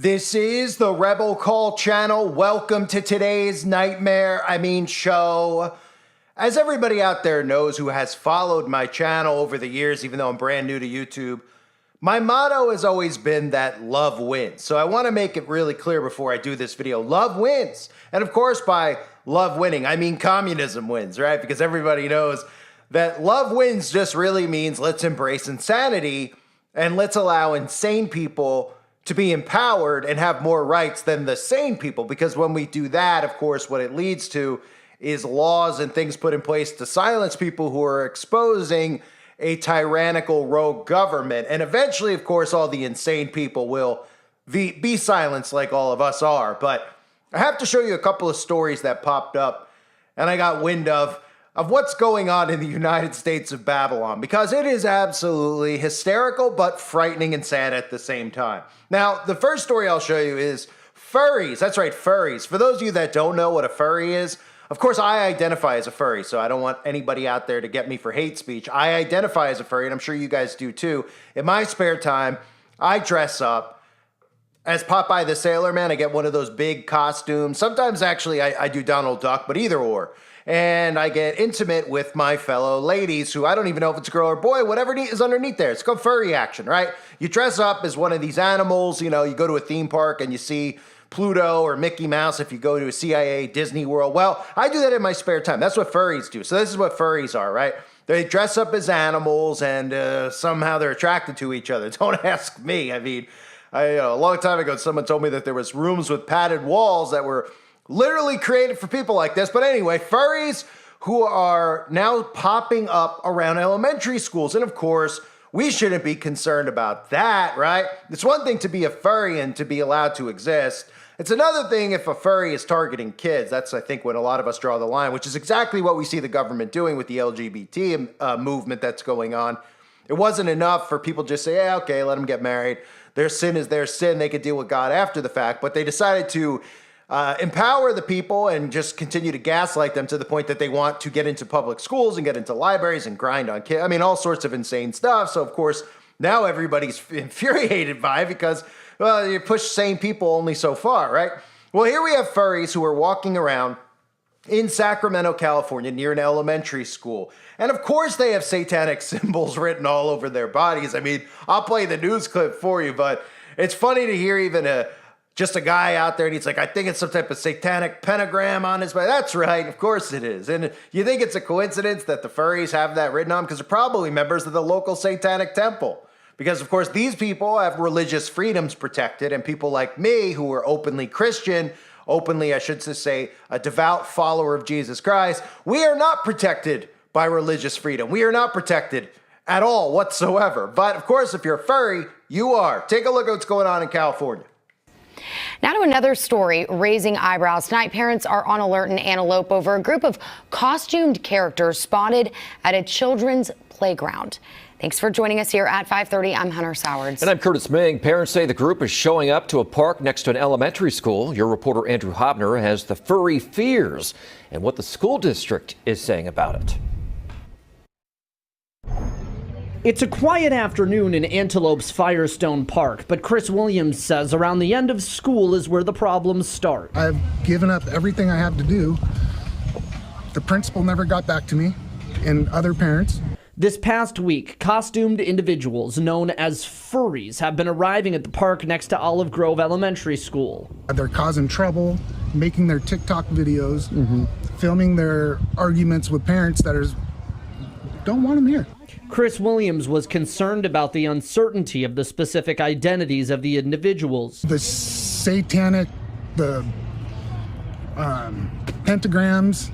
This is the Rebel Call channel. Welcome to today's show. As everybody out there knows who has followed my channel over the years, even though I'm brand new to YouTube, my motto has always been that love wins. So I want to make it really clear before I do this video. Love wins. And of course, by love winning, I mean communism wins, right? Because everybody knows that love wins just really means let's embrace insanity and let's allow insane people to be empowered and have more rights than the sane people. Because when we do that, of course, what it leads to is laws and things put in place to silence people who are exposing a tyrannical rogue government. And eventually, of course, all the insane people will be silenced like all of us are. But I have to show you a couple of stories that popped up and I got wind of what's going on in the United States of Babylon, because it is absolutely hysterical but frightening and sad at the same time. Now, the first story I'll show you is furries. That's right, furries. For those of you that don't know what a furry is, of course, I identify as a furry, so I don't want anybody out there to get me for hate speech. I identify as a furry, and I'm sure you guys do too. In my spare time, I dress up as Popeye the Sailor Man. I get one of those big costumes. Sometimes, actually, I do Donald Duck, but either or. And I get intimate with my fellow ladies who I don't even know if it's a girl or boy, whatever is underneath there. It's called furry action, right? You dress up as one of these animals. You know, you go to a theme park and you see Pluto or Mickey Mouse if you go to a CIA Disney World. Well, I do that in my spare time. That's what furries do. So this is what furries are, right? They dress up as animals and somehow they're attracted to each other. Don't ask me. I mean, a long time ago, someone told me that there was rooms with padded walls that were literally created for people like this. But anyway, furries who are now popping up around elementary schools. And of course, we shouldn't be concerned about that, right? It's one thing to be a furry and to be allowed to exist. It's another thing if a furry is targeting kids. That's, I think, when a lot of us draw the line, which is exactly what we see the government doing with the LGBT movement that's going on. It wasn't enough for people to just say, yeah, okay, let them get married. Their sin is their sin. They could deal with God after the fact. But they decided to empower the people and just continue to gaslight them to the point that they want to get into public schools and get into libraries and grind on kids. I mean, all sorts of insane stuff. So, of course, now everybody's infuriated by it because, well, you push sane people only so far, right? Well, here we have furries who are walking around in Sacramento, California, near an elementary school. And of course, they have satanic symbols written all over their bodies. I mean, I'll play the news clip for you, but it's funny to hear even just a guy out there and he's like, I think it's some type of satanic pentagram on his body. That's right, of course it is. And you think it's a coincidence that the furries have that written on? Because they're probably members of the local satanic temple. Because of course these people have religious freedoms protected, and people like me who are openly Christian, openly, I should say, a devout follower of Jesus Christ, we are not protected by religious freedom. We are not protected at all whatsoever. But of course, if you're a furry, you are. Take a look at what's going on in California. Now to another story raising eyebrows. Tonight, parents are on alert in Antelope over a group of costumed characters spotted at a children's playground. Thanks for joining us here at 5:30. I'm Hunter Sowards. And I'm Curtis Ming. Parents say the group is showing up to a park next to an elementary school. Your reporter Andrew Hobner has the furry fears and what the school district is saying about it. It's a quiet afternoon in Antelope's Firestone Park, but Chris Williams says around the end of school is where the problems start. I've given up everything I have to do. The principal never got back to me, and other parents. This past week, costumed individuals known as furries have been arriving at the park next to Olive Grove Elementary School. They're causing trouble, making their TikTok videos, filming their arguments with parents that don't want them here. Chris Williams was concerned about the uncertainty of the specific identities of the individuals. The satanic, the pentagrams,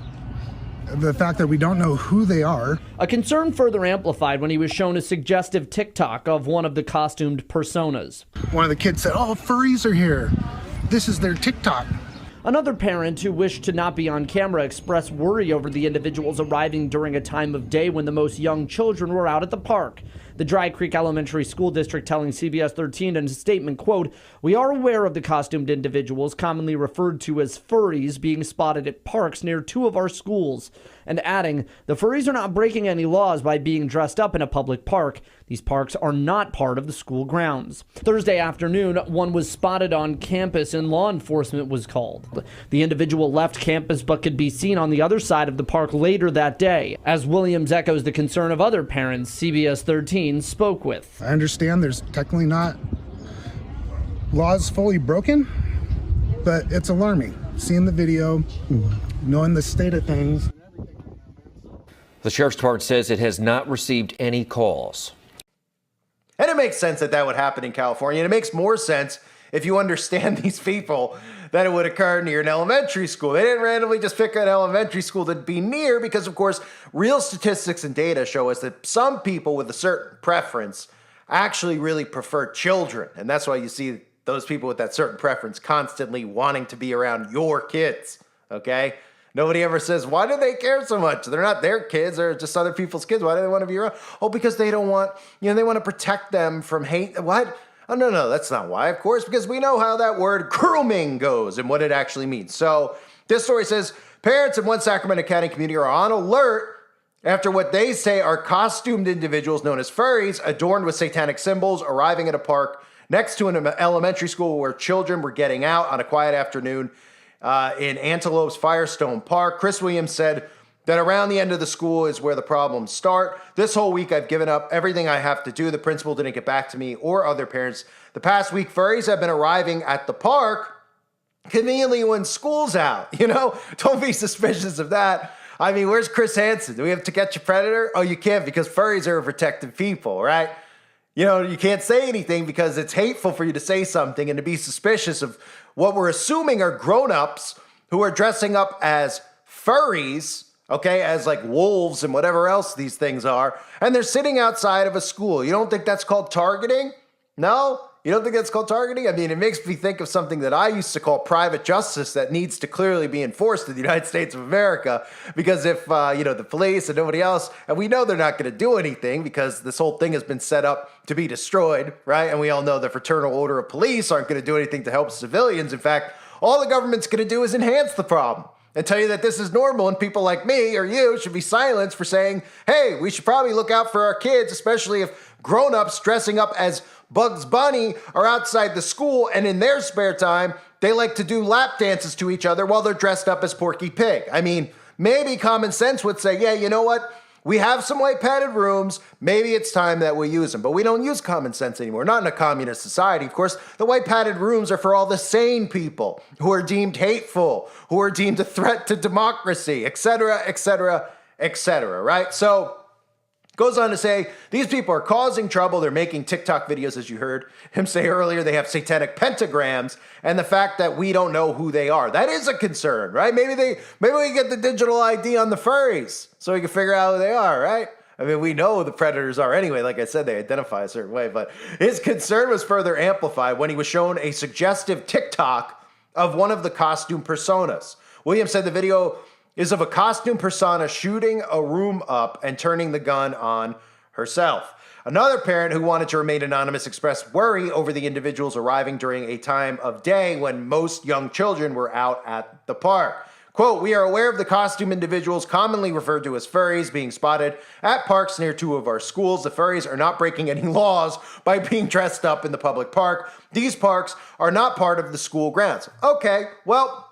the fact that we don't know who they are. A concern further amplified when he was shown a suggestive TikTok of one of the costumed personas. One of the kids said, oh, furries are here. This is their TikTok. Another parent who wished to not be on camera expressed worry over the individuals arriving during a time of day when the most young children were out at the park. The Dry Creek Elementary School District telling CBS 13 in a statement, quote, "We are aware of the costumed individuals commonly referred to as furries being spotted at parks near two of our schools and adding, the furries are not breaking any laws by being dressed up in a public park. These parks are not part of the school grounds. Thursday afternoon, one was spotted on campus and law enforcement was called. The individual left campus but could be seen on the other side of the park later that day. As Williams echoes the concern of other parents CBS 13 spoke with. I understand there's technically not laws fully broken, but it's alarming. Seeing the video, knowing the state of things. The sheriff's department says it has not received any calls. And it makes sense that that would happen in California. And it makes more sense if you understand these people that it would occur near an elementary school. They didn't randomly just pick an elementary school to be near because, of course, real statistics and data show us that some people with a certain preference actually really prefer children. And that's why you see those people with that certain preference constantly wanting to be around your kids, okay? Nobody ever says, why do they care so much? They're not their kids, they're just other people's kids. Why do they want to be around? Oh, because they don't want, they want to protect them from hate. What? Oh, no, that's not why, of course, because we know how that word grooming goes and what it actually means. So this story says, parents in one Sacramento County community are on alert after what they say are costumed individuals known as furries adorned with satanic symbols arriving at a park next to an elementary school where children were getting out on a quiet afternoon in Antelope's Firestone Park. Chris Williams said that around the end of the school is where the problems start. This whole week, I've given up everything I have to do. The principal didn't get back to me or other parents. The past week, furries have been arriving at the park conveniently when school's out. Don't be suspicious of that. I mean, where's Chris Hansen? Do we have To Catch a Predator? Oh, you can't because furries are protected people, right? You can't say anything because it's hateful for you to say something and to be suspicious of what we're assuming are grown-ups who are dressing up as furries, okay, as like wolves and whatever else these things are, and they're sitting outside of a school. You don't think that's called targeting? No? You don't think that's called targeting? I mean, it makes me think of something that I used to call private justice that needs to clearly be enforced in the United States of America. Because if, the police and nobody else, and we know they're not going to do anything because this whole thing has been set up to be destroyed, right? And we all know the Fraternal Order of Police aren't going to do anything to help civilians. In fact, all the government's going to do is enhance the problem and tell you that this is normal and people like me or you should be silenced for saying, hey, we should probably look out for our kids, especially if grown-ups dressing up as Bugs Bunny are outside the school and in their spare time, they like to do lap dances to each other while they're dressed up as Porky Pig. I mean, maybe common sense would say, yeah, you know what? We have some white padded rooms. Maybe it's time that we use them. But we don't use common sense anymore. Not in a communist society. Of course, the white padded rooms are for all the sane people who are deemed hateful, who are deemed a threat to democracy, etc., etc., etc., right? So goes on to say, these people are causing trouble. They're making TikTok videos, as you heard him say earlier. They have satanic pentagrams, and the fact that we don't know who they are. That is a concern, right? Maybe we get the digital ID on the furries so we can figure out who they are, right? I mean, we know who the predators are anyway. Like I said, they identify a certain way, but his concern was further amplified when he was shown a suggestive TikTok of one of the costume personas. Williams said the video is of a costume persona shooting a room up and turning the gun on herself. Another parent who wanted to remain anonymous expressed worry over the individuals arriving during a time of day when most young children were out at the park. Quote, we are aware of the costume individuals commonly referred to as furries being spotted at parks near 2 of our schools. The furries are not breaking any laws by being dressed up in the public park. These parks are not part of the school grounds. Okay, well,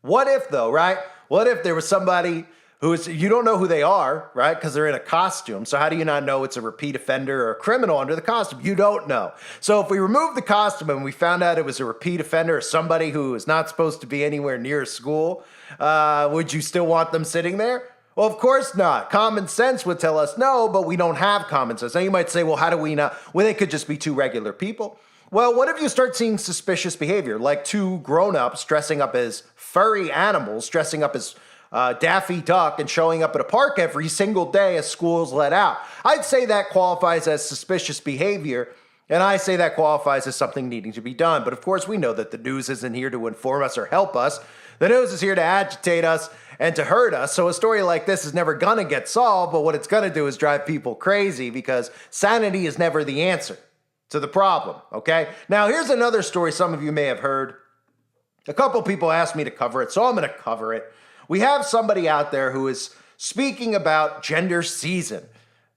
what if though, right? What if there was somebody you don't know who they are, right? Because they're in a costume. So how do you not know it's a repeat offender or a criminal under the costume? You don't know. So if we remove the costume and we found out it was a repeat offender or somebody who is not supposed to be anywhere near a school, would you still want them sitting there? Well, of course not. Common sense would tell us no, but we don't have common sense. Now you might say, well, how do we not? Well, they could just be 2 regular people. Well, what if you start seeing suspicious behavior, like 2 grown-ups dressing up as furry animals, dressing up as Daffy Duck and showing up at a park every single day as school's let out? I'd say that qualifies as suspicious behavior, and I say that qualifies as something needing to be done. But of course, we know that the news isn't here to inform us or help us. The news is here to agitate us and to hurt us. So a story like this is never gonna get solved, but what it's gonna do is drive people crazy because sanity is never the answer to the problem, okay? Now, here's another story some of you may have heard. A couple people asked me to cover it, so I'm going to cover it. We have somebody out there who is speaking about gender season.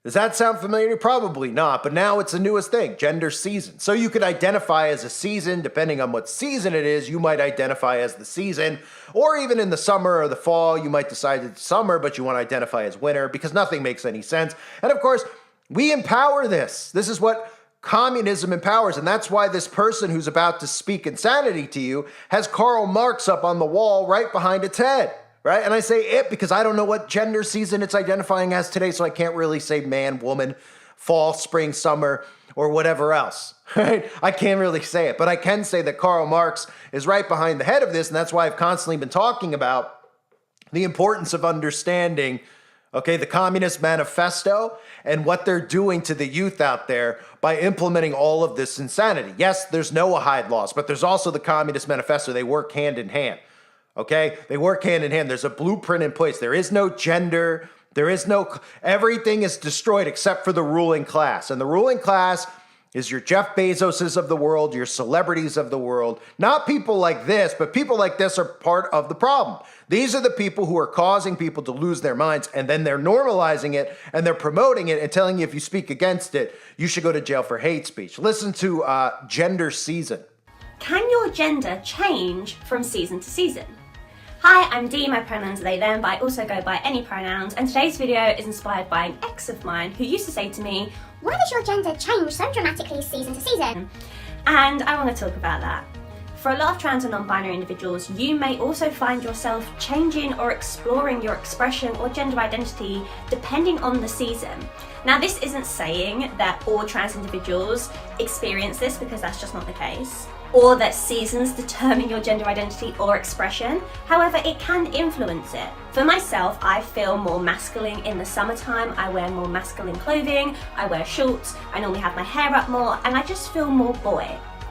Does that sound familiar? Probably not, but now it's the newest thing, gender season. So you could identify as a season, depending on what season it is, you might identify as the season, or even in the summer or the fall, you might decide it's summer, but you want to identify as winter, because nothing makes any sense. And of course, we empower this. This is what communism empowers, and that's why this person who's about to speak insanity to you has Karl Marx up on the wall right behind its head. Right? And I say it because I don't know what gender season it's identifying as today, so I can't really say man, woman, fall, spring, summer, or whatever else. Right? I can't really say it, but I can say that Karl Marx is right behind the head of this, and that's why I've constantly been talking about the importance of understanding, okay, the Communist Manifesto and what they're doing to the youth out there by implementing all of this insanity. Yes, there's Noahide laws, but there's also the Communist Manifesto. They work hand in hand. Okay, they work hand in hand. There's a blueprint in place. There is no gender. Everything is destroyed except for the ruling class. And the ruling class is your Jeff Bezoses of the world, your celebrities of the world. Not people like this, but people like this are part of the problem. These are the people who are causing people to lose their minds, and then they're normalizing it, and they're promoting it, and telling you if you speak against it, you should go to jail for hate speech. Listen to Gender Season. Can your gender change from season to season? Hi, I'm Dee, my pronouns are they, them, but I also go by any pronouns, and today's video is inspired by an ex of mine who used to say to me, why does your gender change so dramatically season to season? And I want to talk about that. For a lot of trans and non-binary individuals, you may also find yourself changing or exploring your expression or gender identity depending on the season. Now, this isn't saying that all trans individuals experience this, because that's just not the case, or that seasons determine your gender identity or expression. However, it can influence it. For myself, I feel more masculine in the summertime. I wear more masculine clothing, I wear shorts, I normally have my hair up more, and I just feel more boy.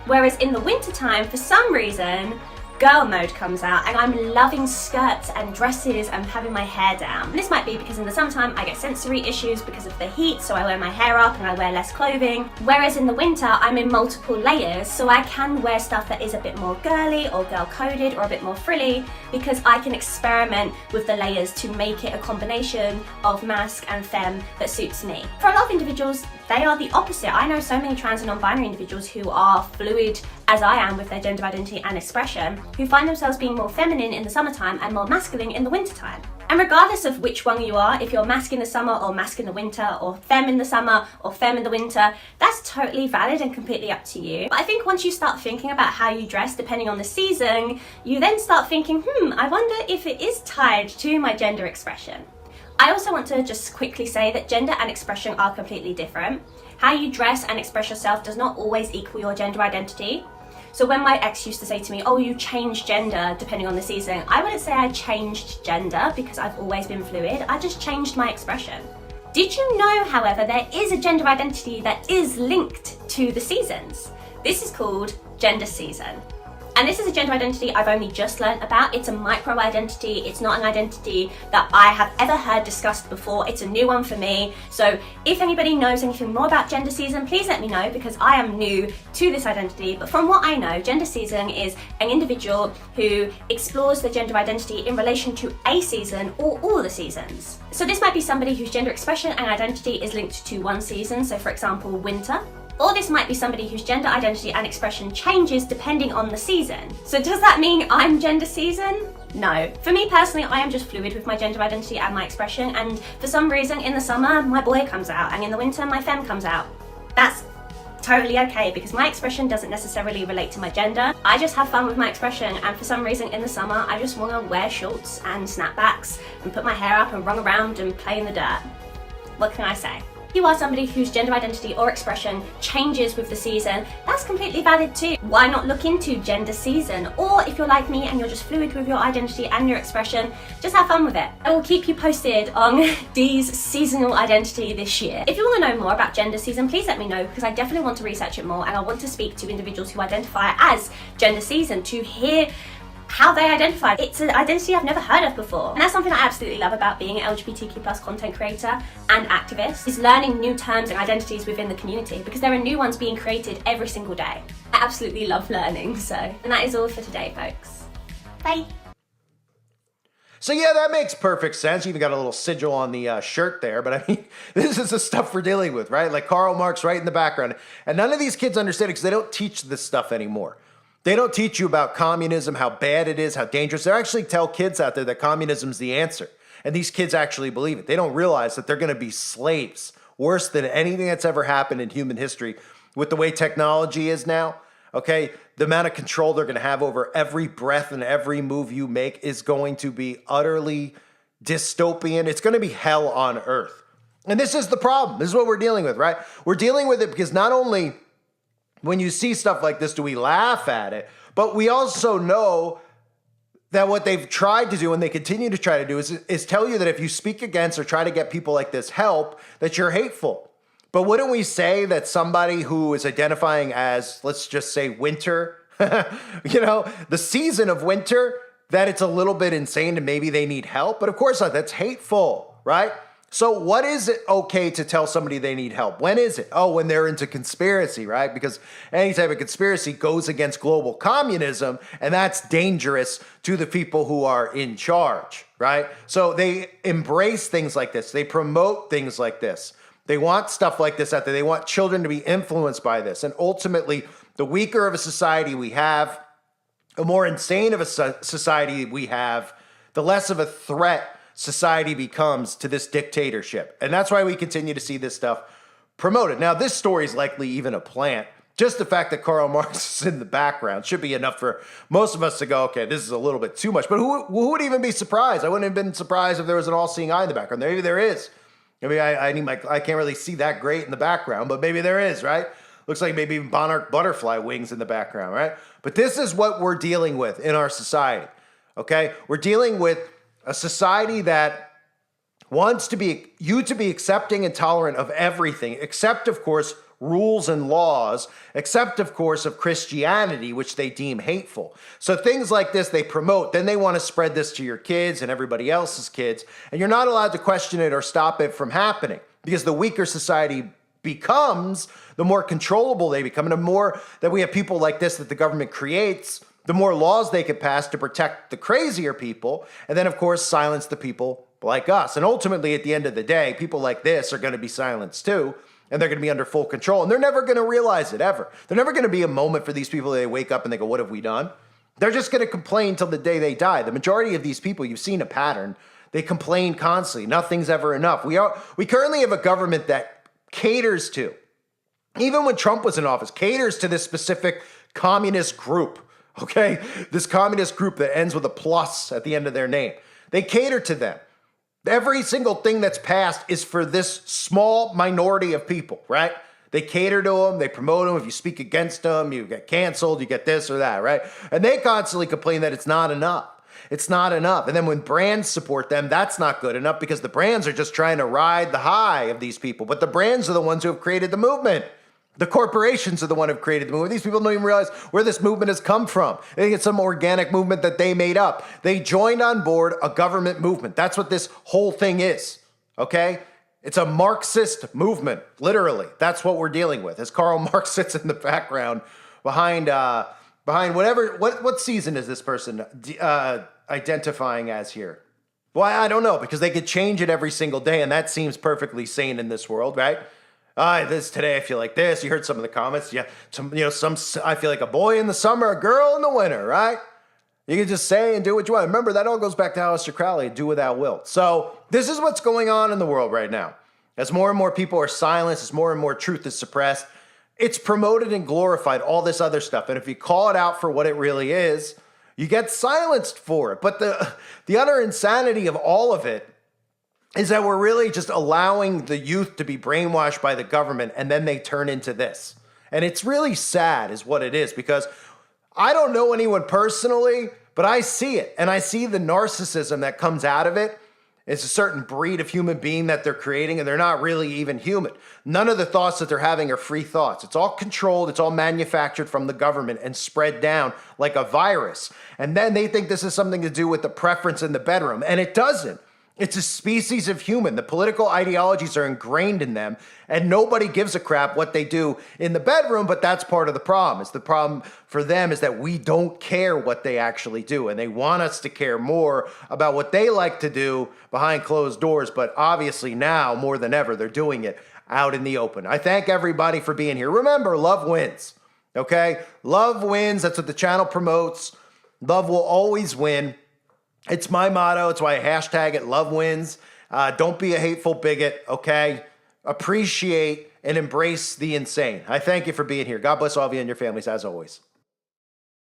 Whereas in the wintertime, for some reason, girl mode comes out and I'm loving skirts and dresses and having my hair down. And this might be because in the summertime I get sensory issues because of the heat, so I wear my hair up and I wear less clothing. Whereas in the winter I'm in multiple layers, so I can wear stuff that is a bit more girly or girl coded or a bit more frilly, because I can experiment with the layers to make it a combination of masc and femme that suits me. For a lot of individuals, they are the opposite. I know so many trans and non-binary individuals who are fluid as I am with their gender identity and expression, who find themselves being more feminine in the summertime and more masculine in the wintertime. And regardless of which one you are, if you're masc in the summer or masc in the winter, or femme in the summer or femme in the winter, that's totally valid and completely up to you. But I think once you start thinking about how you dress depending on the season, you then start thinking, I wonder if it is tied to my gender expression. I also want to just quickly say that gender and expression are completely different. How you dress and express yourself does not always equal your gender identity. So when my ex used to say to me, oh, you change gender depending on the season, I wouldn't say I changed gender because I've always been fluid. I just changed my expression. Did you know, however, there is a gender identity that is linked to the seasons? This is called gender season. And this is a gender identity I've only just learned about. It's a micro identity. It's not an identity that I have ever heard discussed before. It's a new one for me. So if anybody knows anything more about gender season, please let me know, because I am new to this identity. But from what I know, gender season is an individual who explores their gender identity in relation to a season or all the seasons. So this might be somebody whose gender expression and identity is linked to one season. So for example, winter. Or this might be somebody whose gender identity and expression changes depending on the season. So does that mean I'm gender season? No. For me personally, I am just fluid with my gender identity and my expression, and for some reason in the summer my boy comes out and in the winter my femme comes out. That's totally okay, because my expression doesn't necessarily relate to my gender. I just have fun with my expression, and for some reason in the summer I just want to wear shorts and snapbacks and put my hair up and run around and play in the dirt. What can I say? If you are somebody whose gender identity or expression changes with the season, that's completely valid too. Why not look into gender season? Or if you're like me and you're just fluid with your identity and your expression, just have fun with it. I will keep you posted on Dee's seasonal identity this year. If you want to know more about gender season, please let me know, because I definitely want to research it more, and I want to speak to individuals who identify as gender season to hear how they identify. It's an identity I've never heard of before. And that's something I absolutely love about being an LGBTQ+ content creator and activist, is learning new terms and identities within the community, because there are new ones being created every single day. I absolutely love learning, and that is all for today, folks. Bye. So yeah, that makes perfect sense. You even got a little sigil on the shirt there, but I mean, this is the stuff we're dealing with, right? Like Karl Marx right in the background. And none of these kids understand it because they don't teach this stuff anymore. They don't teach you about communism, how bad it is, how dangerous. They actually tell kids out there that communism's the answer. And these kids actually believe it. They don't realize that they're going to be slaves, worse than anything that's ever happened in human history with the way technology is now. Okay, the amount of control they're going to have over every breath and every move you make is going to be utterly dystopian. It's going to be hell on earth. And this is the problem. This is what we're dealing with, right? We're dealing with it because not only when you see stuff like this do we laugh at it, but we also know that what they've tried to do and they continue to try to do is tell you that if you speak against or try to get people like this help, that you're hateful. But wouldn't we say that somebody who is identifying as, let's just say, winter, the season of winter, that it's a little bit insane and maybe they need help? But of course not. That's hateful, right? So what is it okay to tell somebody they need help? When is it? Oh, when they're into conspiracy, right? Because any type of conspiracy goes against global communism, and that's dangerous to the people who are in charge, right? So they embrace things like this. They promote things like this. They want stuff like this out there. They want children to be influenced by this. And ultimately, the weaker of a society we have, the more insane of a society we have, the less of a threat society becomes to this dictatorship. And that's why we continue to see this stuff promoted. Now, this story is likely even a plant. Just the fact that Karl Marx is in the background should be enough for most of us to go, okay, this is a little bit too much. But who would even be surprised? I wouldn't have been surprised if there was an all-seeing eye in the background. Maybe there is. I mean, I can't really see that great in the background, but maybe there is, right? Looks like maybe even monarch butterfly wings in the background, right? But this is what we're dealing with in our society, okay? We're dealing with a society that wants you to be accepting and tolerant of everything, except, of course, rules and laws, except, of course, of Christianity, which they deem hateful. So things like this they promote. Then they want to spread this to your kids and everybody else's kids, and you're not allowed to question it or stop it from happening, because the weaker society becomes, the more controllable they become, and the more that we have people like this that the government creates, the more laws they could pass to protect the crazier people, and then, of course, silence the people like us. And ultimately, at the end of the day, people like this are going to be silenced too, and they're going to be under full control, and they're never going to realize it, ever. There's never going to be a moment for these people that they wake up and they go, what have we done? They're just going to complain till the day they die. The majority of these people, you've seen a pattern. They complain constantly. Nothing's ever enough. We currently have a government that caters to, even when Trump was in office, caters to this specific communist group. Okay, this communist group that ends with a plus at the end of their name. They cater to them. Every single thing that's passed is for this small minority of people, right? They cater to them, they promote them. If you speak against them, you get canceled, you get this or that, right? And they constantly complain that it's not enough. It's not enough. And then when brands support them, that's not good enough because the brands are just trying to ride the high of these people. But the brands are the ones who have created the movement. The corporations are the one who have created the movement. These people don't even realize where this movement has come from. They think it's some organic movement that they made up. They joined on board a government movement. That's what this whole thing is, okay? It's a Marxist movement, literally. That's what we're dealing with. As Karl Marx sits in the background behind whatever, what season is this person identifying as here? Well, I don't know, because they could change it every single day, and that seems perfectly sane in this world, right? Today I feel like this. You heard some of the comments. Yeah, some I feel like a boy in the summer, a girl in the winter, right? You can just say and do what you want. Remember, that all goes back to Aleister Crowley, do without will. So this is what's going on in the world right now. As more and more people are silenced, as more and more truth is suppressed, it's promoted and glorified, all this other stuff. And if you call it out for what it really is, you get silenced for it. But the utter insanity of all of it is that we're really just allowing the youth to be brainwashed by the government, and then they turn into this. And it's really sad is what it is, because I don't know anyone personally, but I see it. And I see the narcissism that comes out of it. It's a certain breed of human being that they're creating, and they're not really even human. None of the thoughts that they're having are free thoughts. It's all controlled. It's all manufactured from the government and spread down like a virus. And then they think this is something to do with the preference in the bedroom, and it doesn't. It's a species of human. The political ideologies are ingrained in them, and nobody gives a crap what they do in the bedroom, but that's part of the problem. It's the problem for them is that we don't care what they actually do, and they want us to care more about what they like to do behind closed doors, but obviously now, more than ever, they're doing it out in the open. I thank everybody for being here. Remember, love wins, okay? Love wins. That's what the channel promotes. Love will always win. It's my motto. It's why I hashtag it, love wins. Don't be a hateful bigot, okay? Appreciate and embrace the insane. I thank you for being here. God bless all of you and your families as always.